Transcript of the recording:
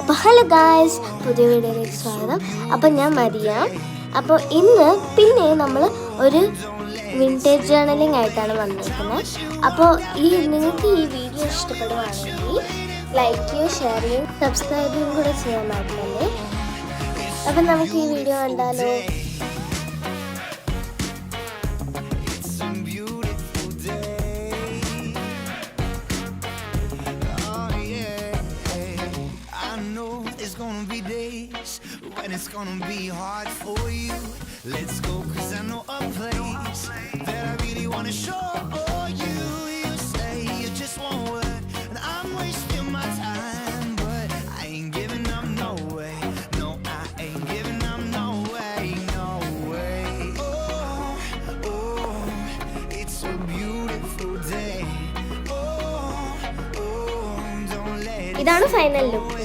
അപ്പോൾ hello guys, പുതിയ വീഡിയോയിലേക്ക് സ്വാഗതം. അപ്പോൾ ഞാൻ മരിയ. അപ്പോൾ ഇന്ന് പിന്നെ നമ്മൾ ഒരു വിൻറ്റേജ് ജേർണലിംഗ് ആയിട്ടാണ് വന്നിരിക്കുന്നത്. അപ്പോൾ നിങ്ങൾക്ക് ഈ വീഡിയോ ഇഷ്ടപ്പെടുവാണെങ്കിൽ ലൈക്ക് ചെയ്യുകയും ഷെയർ ചെയ്യും സബ്സ്ക്രൈബും കൂടെ ചെയ്യാൻ മാറ്റില്ലേ. അപ്പം നമുക്ക് ഈ വീഡിയോ കണ്ടാലോ? When it's gonna be hard for you, let's go, 'cause I know a place that I really wanna show you. You say you just won't work, and I'm wasting my time, but I ain't giving up, no way. No, I ain't giving up, no way, no way. Oh, oh, it's a beautiful day. Oh, oh, don't let it. ഇതാണ് final look.